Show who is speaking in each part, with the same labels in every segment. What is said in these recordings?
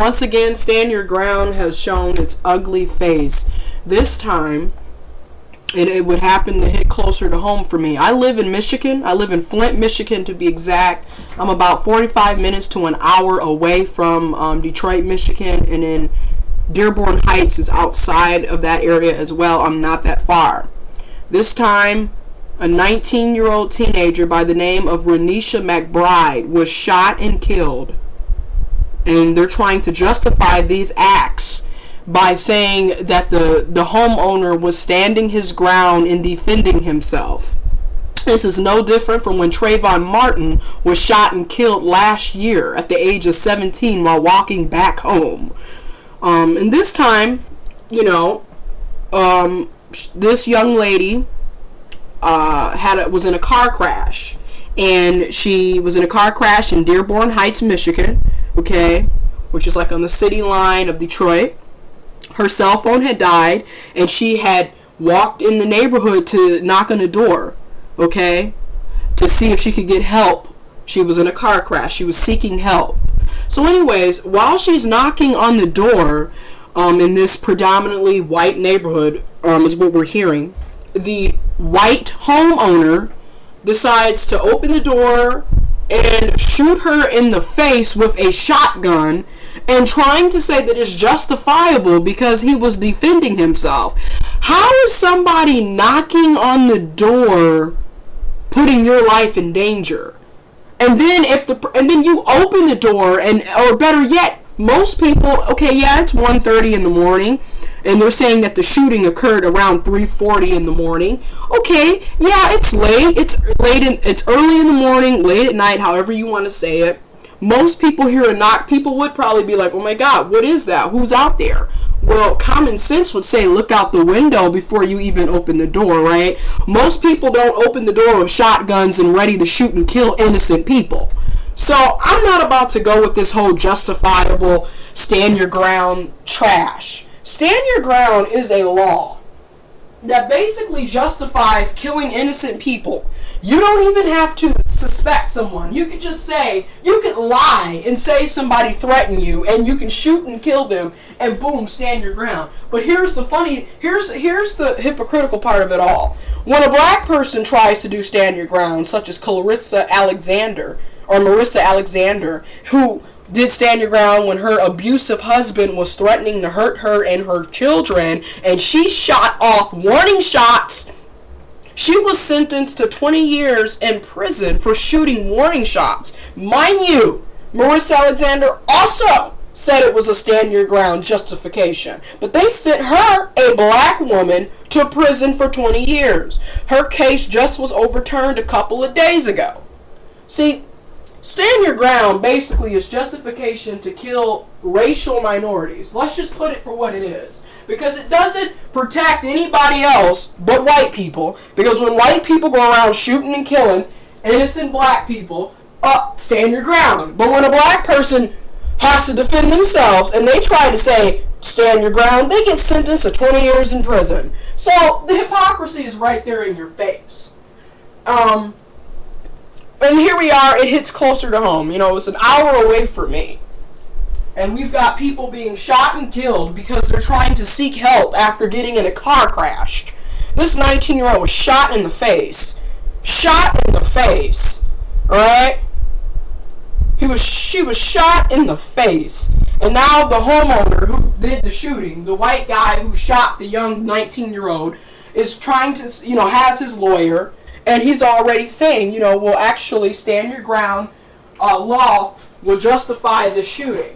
Speaker 1: once again, Stand Your Ground has shown its ugly face. This time, it would happen to hit closer to home for me. I live in Michigan. I live in Flint, Michigan, to be exact. I'm about 45 minutes to an hour away from Detroit, Michigan, and then Dearborn Heights is outside of that area as well. I'm not that far. This time, a 19-year-old teenager by the name of Renisha McBride was shot and killed. And they're trying to justify these acts by saying that the homeowner was standing his ground and defending himself. This is no different from when Trayvon Martin was shot and killed last year at the age of 17 while walking back home. And this time, this young lady was in a car crash. And she was in a car crash in Dearborn Heights, Michigan, okay, which is like on the city line of Detroit. Her cell phone had died, and she had walked in the neighborhood to knock on a door, okay, to see if she could get help. She was in a car crash. She was seeking help. So anyways, while she's knocking on the door in this predominantly white neighborhood, is what we're hearing, the white homeowner decides to open the door and shoot her in the face with a shotgun, and trying to say that it's justifiable because he was defending himself. How is somebody knocking on the door putting your life in danger? And then you open the door, or better yet, most people, okay, yeah, it's 1:30 in the morning, and they're saying that the shooting occurred around 3:40 in the morning. Okay, yeah, it's late. It's early in the morning, late at night, however you want to say it. Most people hear a knock, people would probably be like, oh my God, what is that? Who's out there? Well, common sense would say look out the window before you even open the door, right? Most people don't open the door with shotguns and ready to shoot and kill innocent people. So I'm not about to go with this whole justifiable stand your ground trash. Stand your ground is a law that basically justifies killing innocent people. You don't even have to suspect someone. You can just say, you can lie and say somebody threatened you, and you can shoot and kill them, and boom, stand your ground. But here's the hypocritical part of it all. When a black person tries to do stand your ground, such as Marissa Alexander, who did stand your ground when her abusive husband was threatening to hurt her and her children, and she shot off warning shots. She was sentenced to 20 years in prison for shooting warning shots. Mind you, Marissa Alexander also said it was a stand your ground justification. But they sent her, a black woman, to prison for 20 years. Her case just was overturned a couple of days ago. See, stand your ground basically is justification to kill racial minorities. Let's just put it for what it is. Because it doesn't protect anybody else but white people. Because when white people go around shooting and killing innocent black people, stand your ground. But when a black person has to defend themselves and they try to say, stand your ground, they get sentenced to 20 years in prison. So the hypocrisy is right there in your face. And here we are, it hits closer to home. It's an hour away from me. And we've got people being shot and killed because they're trying to seek help after getting in a car crash. This 19-year-old was shot in the face. Shot in the face. Alright? She was shot in the face. And now the homeowner who did the shooting, the white guy who shot the young 19-year-old, is trying to, has his lawyer, and he's already saying, well, actually, stand your ground law will justify the shooting.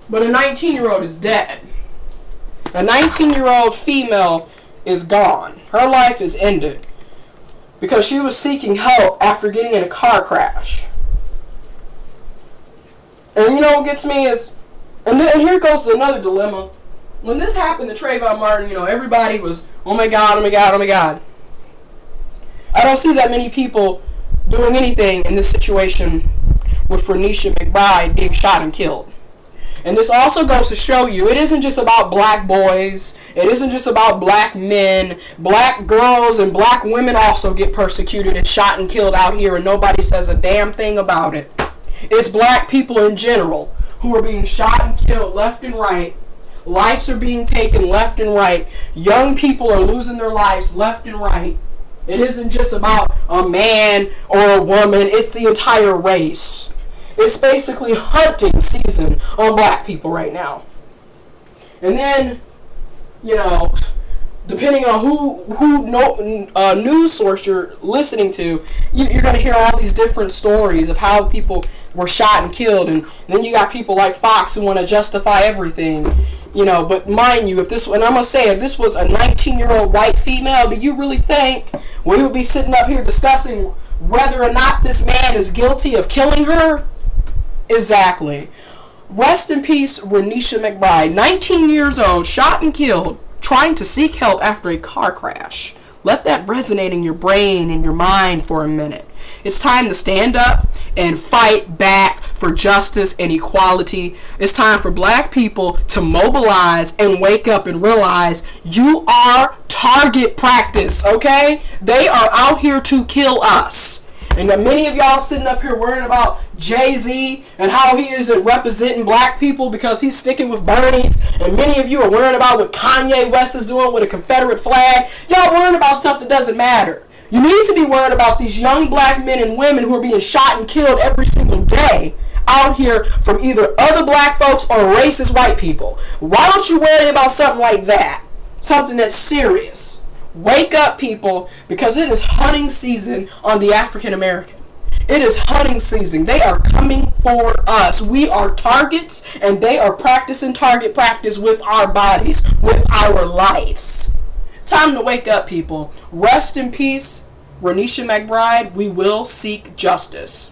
Speaker 1: But a 19-year-old is dead. A 19-year-old female is gone. Her life is ended because she was seeking help after getting in a car crash. And what gets me is, and here goes another dilemma. When this happened to Trayvon Martin, everybody was, oh my God, oh my God, oh my God. I don't see that many people doing anything in this situation with Renisha McBride being shot and killed. And this also goes to show you, it isn't just about black boys, it isn't just about black men, black girls and black women also get persecuted and shot and killed out here, and nobody says a damn thing about it. It's black people in general who are being shot and killed left and right. Lives are being taken left and right. Young people are losing their lives left and right. It isn't just about a man or a woman. It's the entire race. It's basically hunting season on black people right now. And then, depending on who news source you're listening to, you're going to hear all these different stories of how people were shot and killed. And then you got people like Fox who want to justify everything. But mind you, if this was a 19-year-old white female, do you really think we would be sitting up here discussing whether or not this man is guilty of killing her? Exactly. Rest in peace, Renisha McBride, 19 years old, shot and killed, trying to seek help after a car crash. Let that resonate in your brain and your mind for a minute. It's time to stand up and fight back for justice and equality. It's time for black people to mobilize and wake up and realize you are target practice, okay? They are out here to kill us. And many of y'all sitting up here worrying about Jay-Z and how he isn't representing black people because he's sticking with Bernie's. And many of you are worrying about what Kanye West is doing with a Confederate flag. Y'all worrying about stuff that doesn't matter. You need to be worried about these young black men and women who are being shot and killed every single day out here from either other black folks or racist white people. Why don't you worry about something like that? Something that's serious. Wake up, people, because it is hunting season on the African American. It is hunting season. They are coming for us. We are targets, and they are practicing target practice with our bodies, with our lives. Time to wake up, people. Rest in peace, Renisha McBride. We will seek justice.